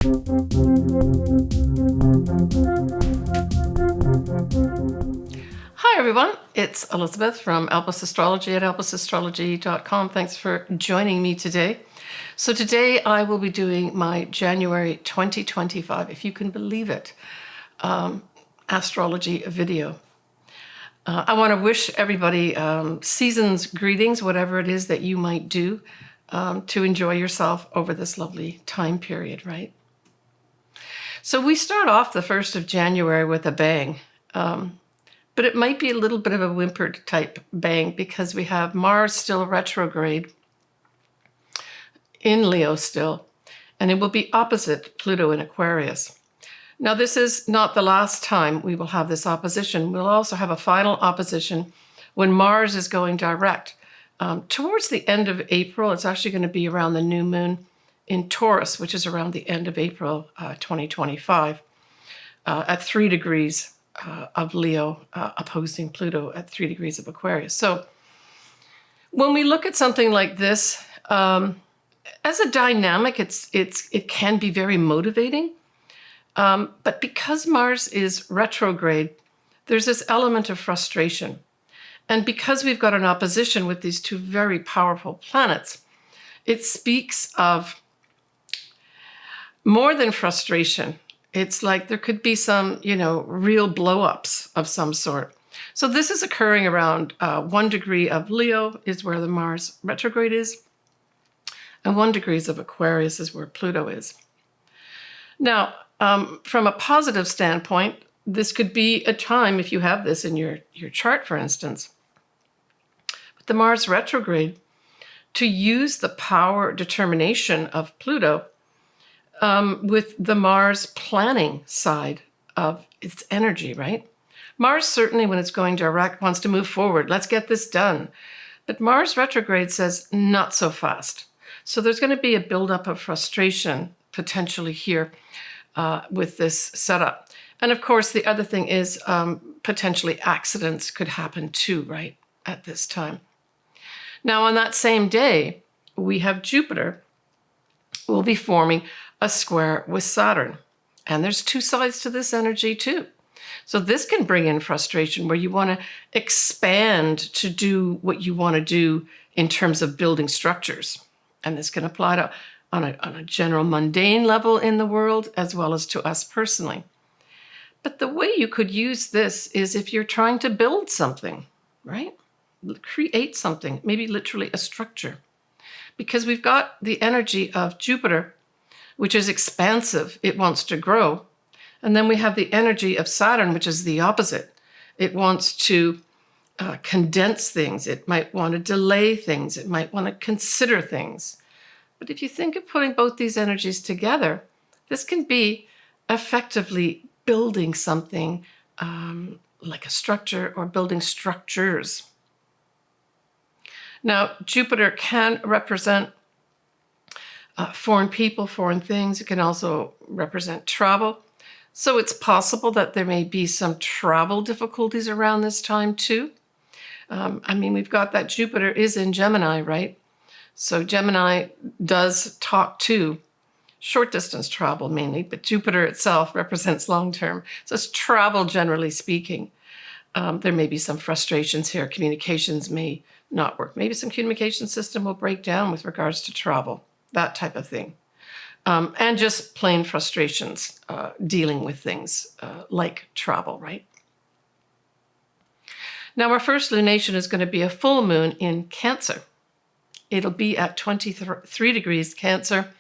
Hi everyone, it's Elizabeth from Elvis Astrology at elvisastrology.com. Thanks for joining me today. So today I will be doing my January 2025, if you can believe it, astrology video. I want to wish everybody season's greetings, whatever it is that you might do to enjoy yourself over this lovely time period, right? So we start off the 1st of January with a bang. But it might be a little bit of a whimpered type bang because we have Mars still retrograde in Leo still, and it will be opposite Pluto in Aquarius. Now, this is not the last time we will have this opposition. We'll also have a final opposition when Mars is going direct. Towards the end of April, it's actually going to be around the new moon in Taurus, which is around the end of April 2025, at 3 degrees of Leo opposing Pluto at 3 degrees of Aquarius. So when we look at something like this, as a dynamic, it can be very motivating. But because Mars is retrograde, there's this element of frustration. And because we've got an opposition with these two very powerful planets, it speaks of more than frustration. It's like there could be some, real blow-ups of some sort. So this is occurring around 1 degree of Leo is where the Mars retrograde is, and 1 degree of Aquarius is where Pluto is. Now, from a positive standpoint, this could be a time, if you have this in your chart, for instance, with the Mars retrograde, to use the power determination of Pluto with the Mars planning side of its energy, right? Mars certainly, when it's going direct, wants to move forward. Let's get this done. But Mars retrograde says not so fast. So there's going to be a buildup of frustration potentially here with this setup. And of course, the other thing is potentially accidents could happen too, right, at this time. Now, on that same day, we have Jupiter will be forming a square with Saturn. And there's two sides to this energy too. So this can bring in frustration where you want to expand to do what you want to do in terms of building structures. And this can apply to on a general mundane level in the world as well as to us personally. But the way you could use this is if you're trying to build something, right? Create something, maybe literally a structure. Because we've got the energy of Jupiter, which is expansive. It wants to grow. And then we have the energy of Saturn, which is the opposite. It wants to condense things. It might want to delay things. It might want to consider things. But if you think of putting both these energies together, this can be effectively building something like a structure or building structures. Now, Jupiter can represent foreign people, foreign things. It can also represent travel. So it's possible that there may be some travel difficulties around this time too. We've got that Jupiter is in Gemini, right? So Gemini does talk to short distance travel mainly, but Jupiter itself represents long term. So it's travel, generally speaking. There may be some frustrations here. Communications may not work. Maybe some communication system will break down with regards to travel. That type of thing. And just plain frustrations dealing with things like travel, right? Now, our first lunation is going to be a full moon in Cancer. It'll be at 23 degrees Cancer,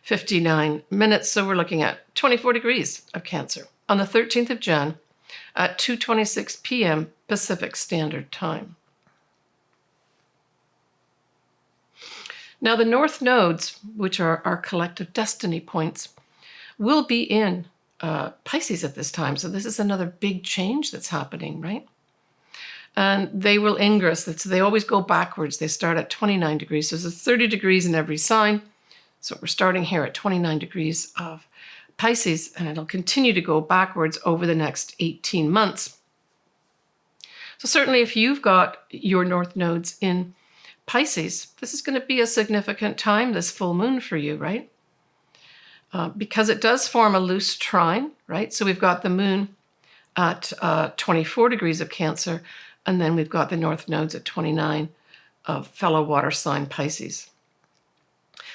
59 minutes. So we're looking at 24 degrees of Cancer on the 13th of Jan at 2:26 p.m. Pacific Standard Time. Now, the North nodes, which are our collective destiny points, will be in Pisces at this time. So this is another big change that's happening, right? And they will ingress. So they always go backwards. They start at 29 degrees. So there's 30 degrees in every sign. So we're starting here at 29 degrees of Pisces, and it'll continue to go backwards over the next 18 months. So certainly if you've got your North nodes in Pisces, this is going to be a significant time, this full moon for you, right? because it does form a loose trine, right? So we've got the moon at 24 degrees of Cancer, and then we've got the north nodes at 29 of fellow water sign Pisces.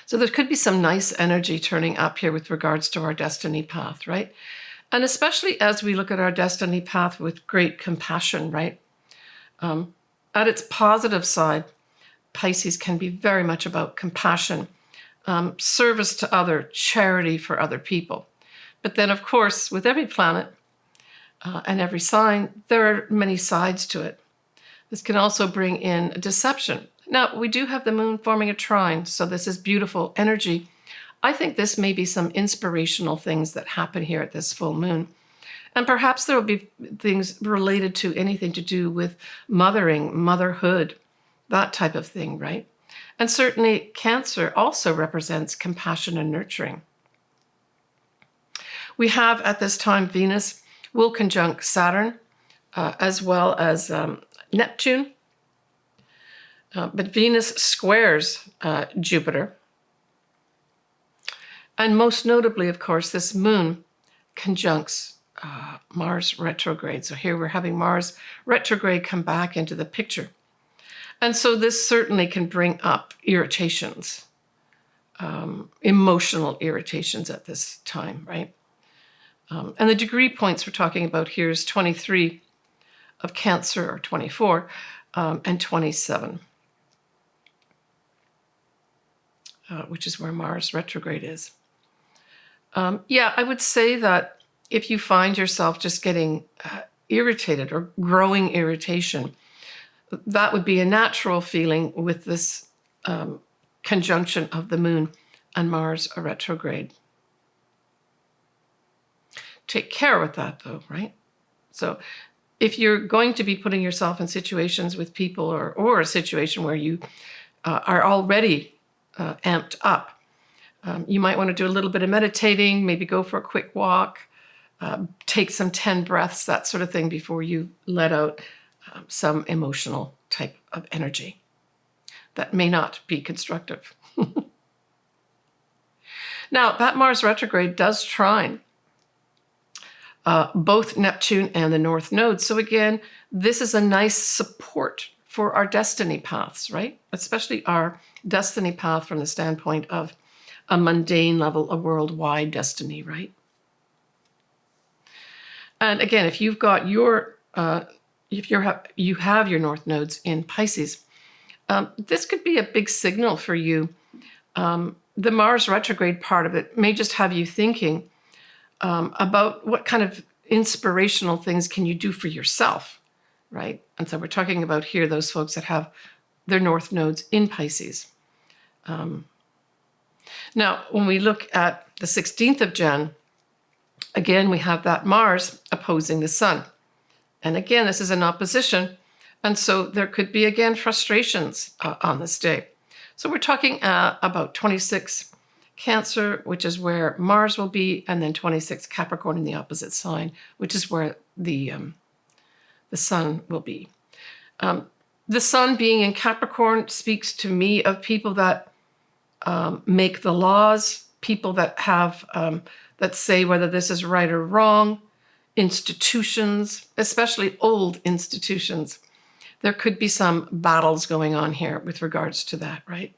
So there could be some nice energy turning up here with regards to our destiny path, right? And especially as we look at our destiny path with great compassion, right? At its positive side, Pisces can be very much about compassion, service to other, charity for other people. But then, of course, with every planet and every sign, there are many sides to it. This can also bring in deception. Now, we do have the moon forming a trine, so this is beautiful energy. I think this may be some inspirational things that happen here at this full moon. And perhaps there will be things related to anything to do with mothering, motherhood, that type of thing, right? And certainly Cancer also represents compassion and nurturing. We have at this time Venus will conjunct Saturn, as well as Neptune. But Venus squares Jupiter. And most notably, of course, this moon conjuncts Mars retrograde. So here we're having Mars retrograde come back into the picture. And so this certainly can bring up irritations, emotional irritations at this time, right? And the degree points we're talking about here is 23 of Cancer, or 24, and 27, which is where Mars retrograde is. Yeah, I would say that if you find yourself just getting irritated or growing irritation, that would be a natural feeling with this conjunction of the moon and Mars retrograde. Take care with that, though, right? So if you're going to be putting yourself in situations with people, or a situation where you are already amped up, you might want to do a little bit of meditating, maybe go for a quick walk, take some 10 breaths, that sort of thing, before you let out some emotional type of energy that may not be constructive. Now, that Mars retrograde does trine both Neptune and the north node. So again, this is a nice support for our destiny paths, right? Especially our destiny path from the standpoint of a mundane level, a worldwide destiny, right? And again, if you've got your, you have your north nodes in Pisces, this could be a big signal for you. The Mars retrograde part of it may just have you thinking about what kind of inspirational things can you do for yourself, right? And so we're talking about here those folks that have their north nodes in Pisces. Now, when we look at the 16th of Jan, again, we have that Mars opposing the Sun. And again, this is an opposition. And so there could be, again, frustrations on this day. So we're talking about 26 Cancer, which is where Mars will be, and then 26 Capricorn in the opposite sign, which is where the Sun will be. The Sun being in Capricorn speaks to me of people that make the laws, people that have that say whether this is right or wrong, institutions, especially old institutions. There could be some battles going on here with regards to that, right?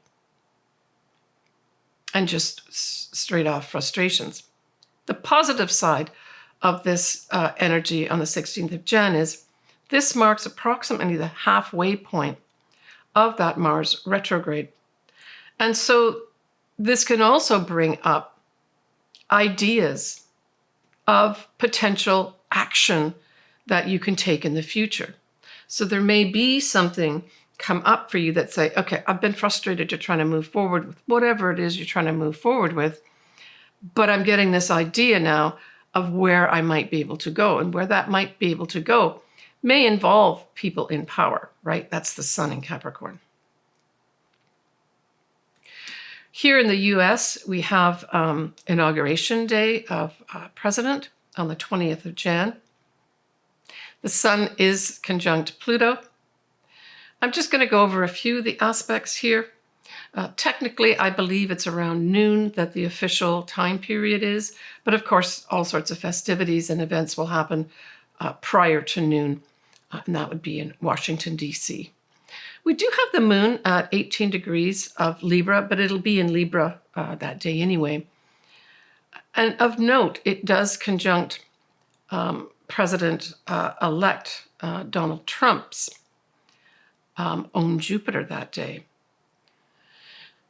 And just straight off frustrations. The positive side of this energy on the 16th of Jan is this marks approximately the halfway point of that Mars retrograde. And so this can also bring up ideas of potential action that you can take in the future. So there may be something come up for you that say, okay, I've been frustrated, you're trying to move forward with whatever it is you're trying to move forward with, but I'm getting this idea now of where I might be able to go, and where that might be able to go may involve people in power, right? That's the Sun in Capricorn. Here in the US, we have Inauguration Day of President on the 20th of Jan. The Sun is conjunct Pluto. I'm just going to go over a few of the aspects here. Technically, I believe it's around noon that the official time period is, but of course, all sorts of festivities and events will happen prior to noon, and that would be in Washington, D.C. We do have the moon at 18 degrees of Libra, but it'll be in Libra that day anyway. And of note, it does conjunct President-elect Donald Trump's own Jupiter that day.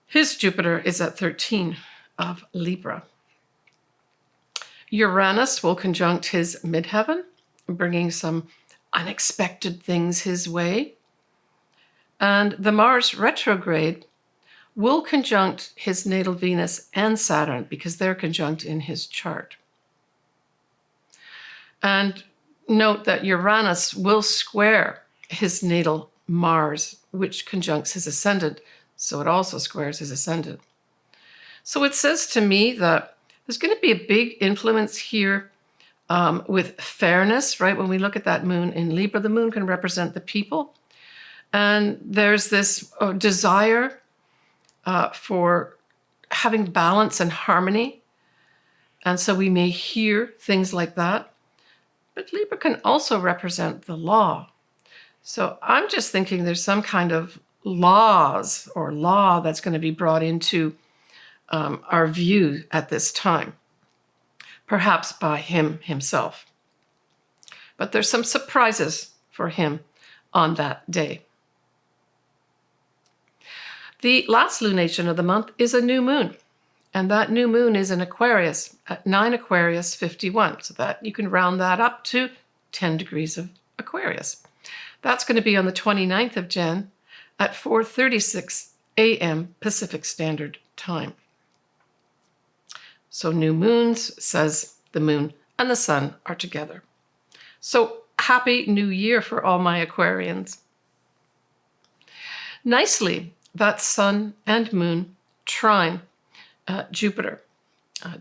His Jupiter is at 13 of Libra. Uranus will conjunct his midheaven, bringing some unexpected things his way. And the Mars retrograde will conjunct his natal Venus and Saturn because they're conjunct in his chart. And note that Uranus will square his natal Mars, which conjuncts his ascendant, so it also squares his ascendant. So it says to me that there's going to be a big influence here with fairness, right? When we look at that moon in Libra, the moon can represent the people. And there's this desire for having balance and harmony. And so we may hear things like that. But Libra can also represent the law. So I'm just thinking there's some kind of laws or law that's going to be brought into our view at this time, perhaps by him himself. But there's some surprises for him on that day. The last lunation of the month is a new moon, and that new moon is in Aquarius at 9 Aquarius 51, so that you can round that up to 10 degrees of Aquarius. That's going to be on the 29th of Jan at 4:36 a.m. Pacific Standard Time. So new moons, says the moon and the sun are together. So happy new year for all my Aquarians. Nicely, that sun and moon trine Jupiter.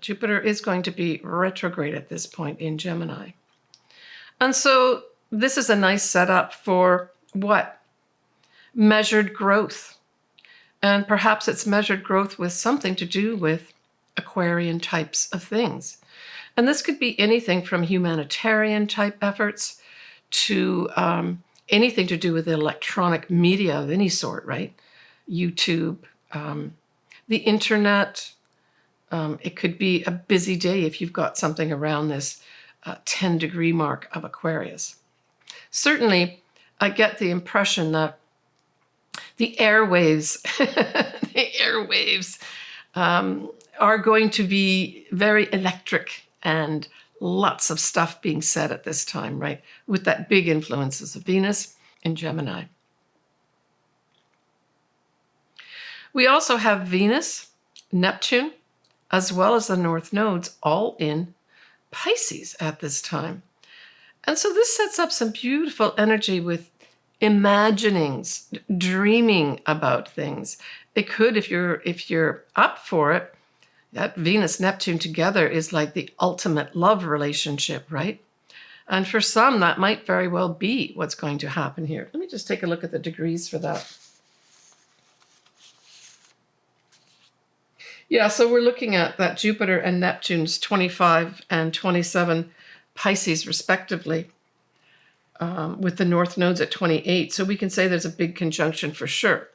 Jupiter is going to be retrograde at this point in Gemini. And so this is a nice setup for what? Measured growth. And perhaps it's measured growth with something to do with Aquarian types of things. And this could be anything from humanitarian type efforts to anything to do with electronic media of any sort, right? YouTube, the internet. It could be a busy day if you've got something around this 10-degree mark of Aquarius. Certainly, I get the impression that the airwaves, are going to be very electric and lots of stuff being said at this time, right? With that big influences of Venus and Gemini. We also have Venus, Neptune, as well as the North Nodes, all in Pisces at this time. And so this sets up some beautiful energy with imaginings, dreaming about things. It could, if you're up for it, that Venus-Neptune together is like the ultimate love relationship, right? And for some, that might very well be what's going to happen here. Let me just take a look at the degrees for that. Yeah, so we're looking at that Jupiter and Neptune's 25 and 27 Pisces, respectively, with the North Nodes at 28. So we can say there's a big conjunction for sure.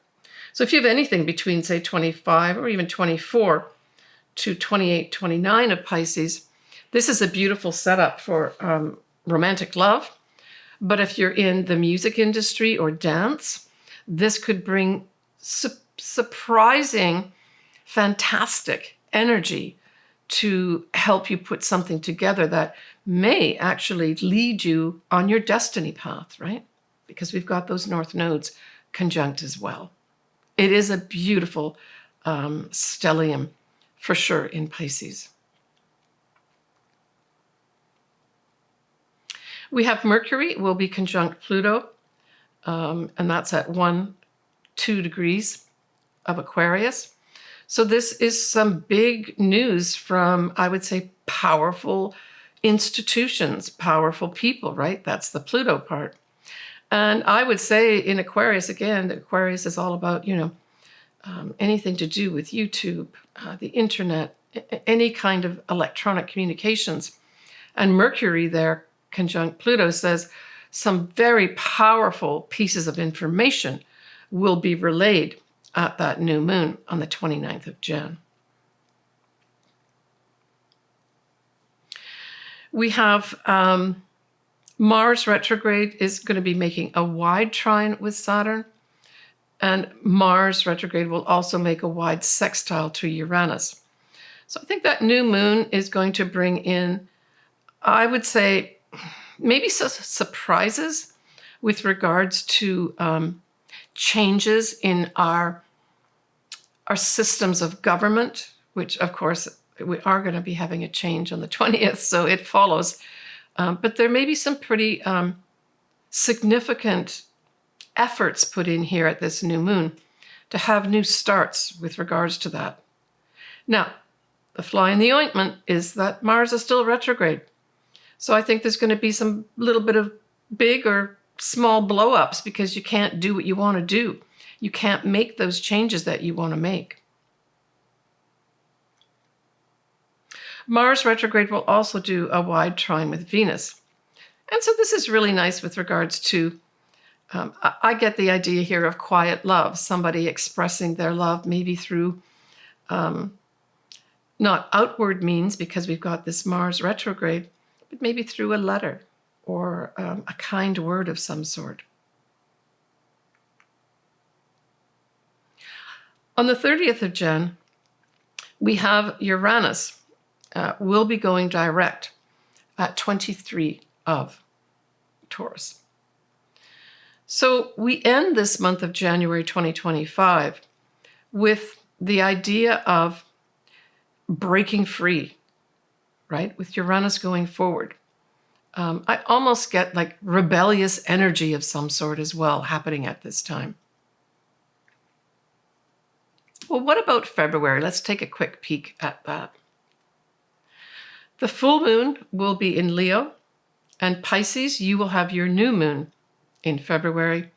So if you have anything between, say, 25 or even 24 to 28, 29 of Pisces, this is a beautiful setup for romantic love. But if you're in the music industry or dance, this could bring surprising, fantastic energy to help you put something together that may actually lead you on your destiny path, right? Because we've got those North Nodes conjunct as well. It is a beautiful stellium for sure in Pisces. We have Mercury will be conjunct Pluto, and that's at 1-2 degrees of Aquarius. So this is some big news from, I would say, powerful institutions, powerful people, right? That's the Pluto part. And I would say in Aquarius, again, Aquarius is all about, anything to do with YouTube, the internet, any kind of electronic communications. And Mercury there, conjunct Pluto, says some very powerful pieces of information will be relayed at that new moon on the 29th of Jan. We have Mars retrograde is going to be making a wide trine with Saturn, and Mars retrograde will also make a wide sextile to Uranus. So I think that new moon is going to bring in, I would say, maybe some surprises with regards to changes in our systems of government, which, of course, we are going to be having a change on the 20th, so it follows. But there may be some pretty significant efforts put in here at this new moon to have new starts with regards to that. Now, the fly in the ointment is that Mars is still retrograde. So I think there's going to be some little bit of big or small blow-ups because you can't do what you want to do. You can't make those changes that you want to make. Mars retrograde will also do a wide trine with Venus. And so this is really nice with regards to, I get the idea here of quiet love, somebody expressing their love maybe through not outward means because we've got this Mars retrograde, but maybe through a letter or a kind word of some sort. On the 30th of Jan, we have Uranus will be going direct at 23 of Taurus. So we end this month of January 2025 with the idea of breaking free, right? With Uranus going forward. I almost get like rebellious energy of some sort as well happening at this time. Well, what about February? Let's take a quick peek at that. The full moon will be in Leo, and Pisces, you will have your new moon in February.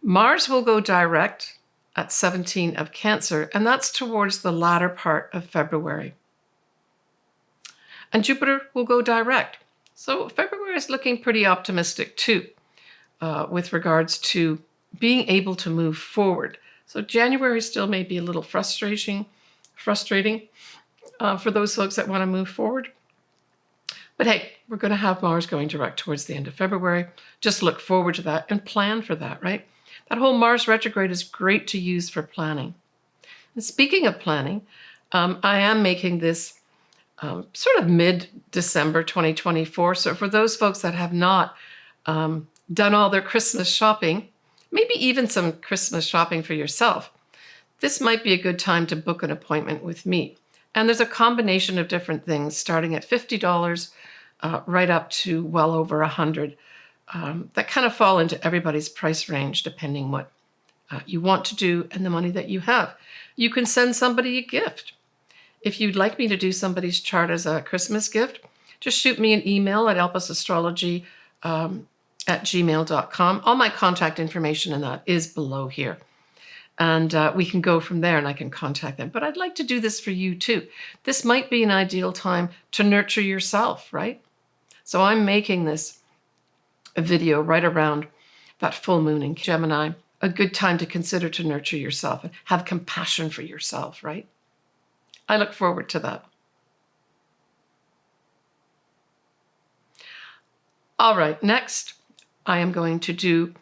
Mars will go direct at 17 of Cancer, and that's towards the latter part of February. And Jupiter will go direct. So February is looking pretty optimistic too, with regards to being able to move forward. So January still may be a little frustrating for those folks that want to move forward. But hey, we're going to have Mars going direct towards the end of February. Just look forward to that and plan for that, right? That whole Mars retrograde is great to use for planning. And speaking of planning, I am making this sort of mid-December 2024. So for those folks that have not done all their Christmas shopping, maybe even some Christmas shopping for yourself, this might be a good time to book an appointment with me. And there's a combination of different things, starting at $50 right up to well over $100, that kind of fall into everybody's price range, depending what you want to do and the money that you have. You can send somebody a gift. If you'd like me to do somebody's chart as a Christmas gift, just shoot me an email at elpasastrology at gmail.com. All my contact information in that is below here. And we can go from there and I can contact them. But I'd like to do this for you too. This might be an ideal time to nurture yourself, right? So I'm making this video right around that full moon in Gemini, a good time to consider to nurture yourself and have compassion for yourself, right? I look forward to that. All right, next I am going to do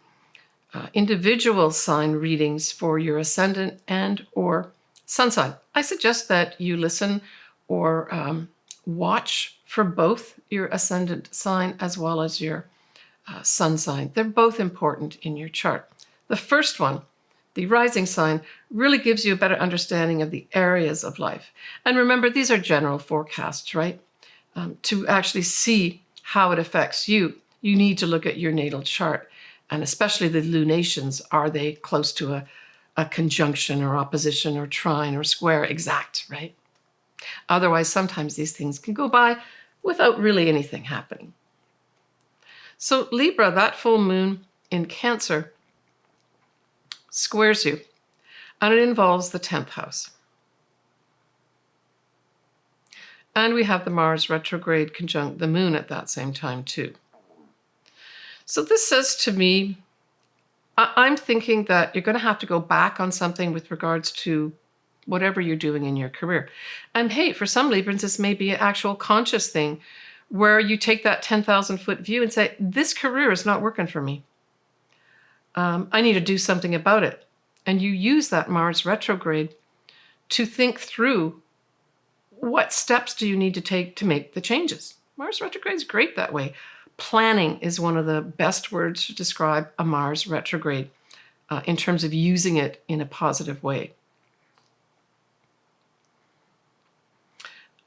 individual sign readings for your ascendant and or sun sign. I suggest that you listen or watch for both your ascendant sign as well as your sun sign. They're both important in your chart. The first one, the rising sign, really gives you a better understanding of the areas of life. And remember, these are general forecasts, right? To actually see how it affects you, you need to look at your natal chart. And especially the lunations, are they close to a conjunction or opposition or trine or square exact, right? Otherwise, sometimes these things can go by without really anything happening. So Libra, that full moon in Cancer, squares you and it involves the 10th house. And we have the Mars retrograde conjunct the Moon at that same time too. So this says to me, I'm thinking that you're going to have to go back on something with regards to whatever you're doing in your career. And hey, for some Librans, this may be an actual conscious thing where you take that 10,000 foot view and say, this career is not working for me. I need to do something about it. And you use that Mars retrograde to think through what steps do you need to take to make the changes. Mars retrograde is great that way. Planning is one of the best words to describe a Mars retrograde in terms of using it in a positive way.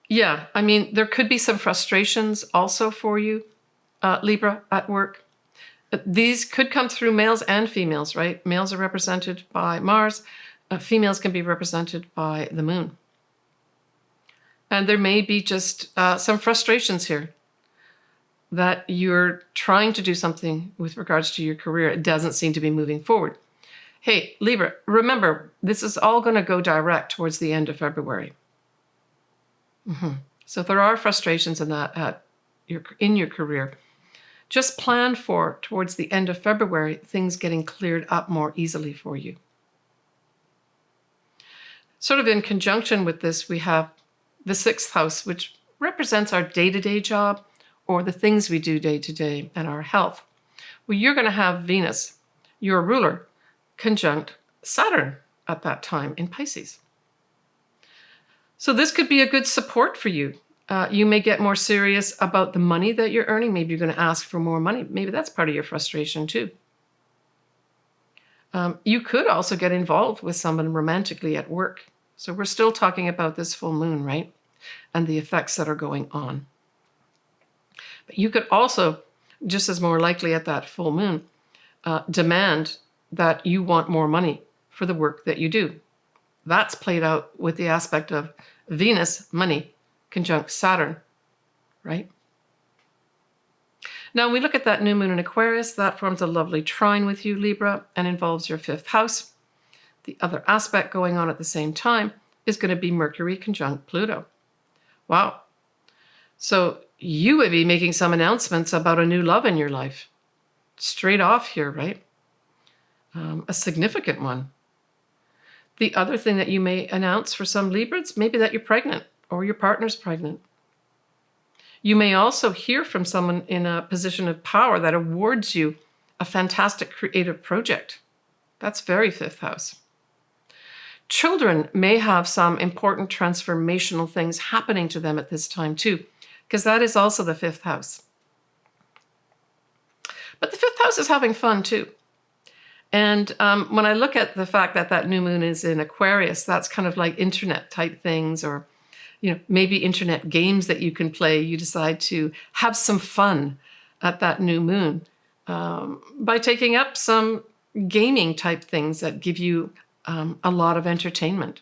Yeah, I mean, there could be some frustrations also for you, Libra, at work. These could come through males and females, right? Males are represented by Mars. Females can be represented by the Moon. And there may be just some frustrations here that you're trying to do something with regards to your career. It doesn't seem to be moving forward. Hey, Libra, remember, this is all going to go direct towards the end of February. So if there are frustrations in that in your career, just plan for towards the end of February, things getting cleared up more easily for you. Sort of in conjunction with this, we have the 6th house, which represents our day-to-day job or the things we do day to day and our health. Well, you're going to have Venus, your ruler, conjunct Saturn at that time in Pisces. So this could be a good support for you. You may get more serious about the money that you're earning. Maybe you're going to ask for more money. Maybe that's part of your frustration too. You could also get involved with someone romantically at work. So we're still talking about this full moon, right? And the effects that are going on. But you could also, just as more likely at that full moon, demand that you want more money for the work that you do. That's played out with the aspect of Venus, money, conjunct Saturn, right? Now we look at that new moon in Aquarius. That forms a lovely trine with you, Libra, and involves your 5th house. The other aspect going on at the same time is going to be Mercury conjunct Pluto. Wow. So you would be making some announcements about a new love in your life. Straight off here, right? A significant one. The other thing that you may announce for some Librans, maybe that you're pregnant or your partner's pregnant. You may also hear from someone in a position of power that awards you a fantastic creative project. That's very 5th house. Children may have some important transformational things happening to them at this time too, because that is also the 5th house. But the 5th house is having fun too. And when I look at the fact that that new moon is in Aquarius, that's kind of like internet type things, or maybe internet games that you can play. You decide to have some fun at that new moon by taking up some gaming type things that give you a lot of entertainment,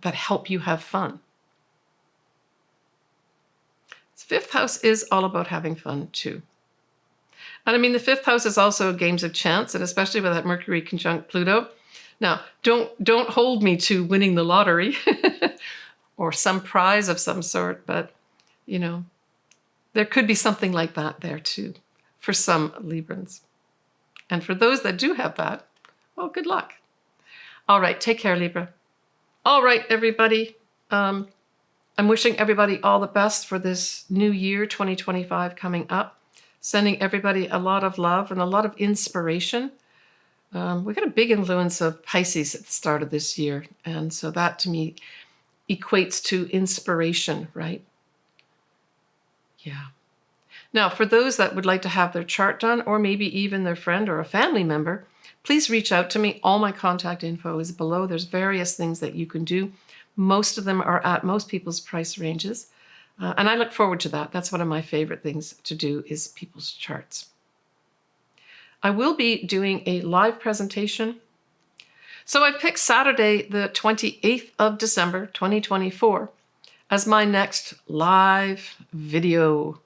that help you have fun. 5th house is all about having fun too. And I mean, the 5th house is also games of chance, and especially with that Mercury conjunct Pluto. Now, don't hold me to winning the lottery or some prize of some sort, but there could be something like that there too for some Librans. And for those that do have that, well, good luck. All right, take care, Libra. All right, everybody. I'm wishing everybody all the best for this new year, 2025, coming up. Sending everybody a lot of love and a lot of inspiration. We got a big influence of Pisces at the start of this year. And so that to me equates to inspiration, right? Yeah. Now, for those that would like to have their chart done, or maybe even their friend or a family member, please reach out to me. All my contact info is below. There's various things that you can do. Most of them are at most people's price ranges. And I look forward to that. That's one of my favorite things to do is people's charts. I will be doing a live presentation. So I've picked Saturday, the 28th of December, 2024, as my next live video.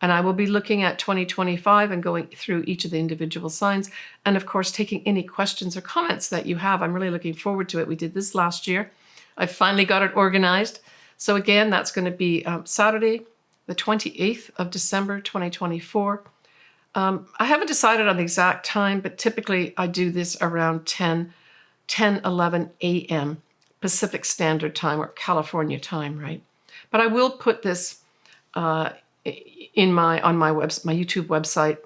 And I will be looking at 2025 and going through each of the individual signs. And of course, taking any questions or comments that you have. I'm really looking forward to it. We did this last year. I finally got it organized. So again, that's going to be Saturday, the 28th of December, 2024. I haven't decided on the exact time, but typically I do this around 11 a.m. Pacific Standard Time or California time, right? But I will put this on my YouTube website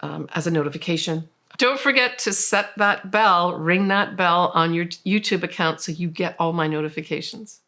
as a notification. Don't forget to set that bell, ring that bell on your YouTube account so you get all my notifications.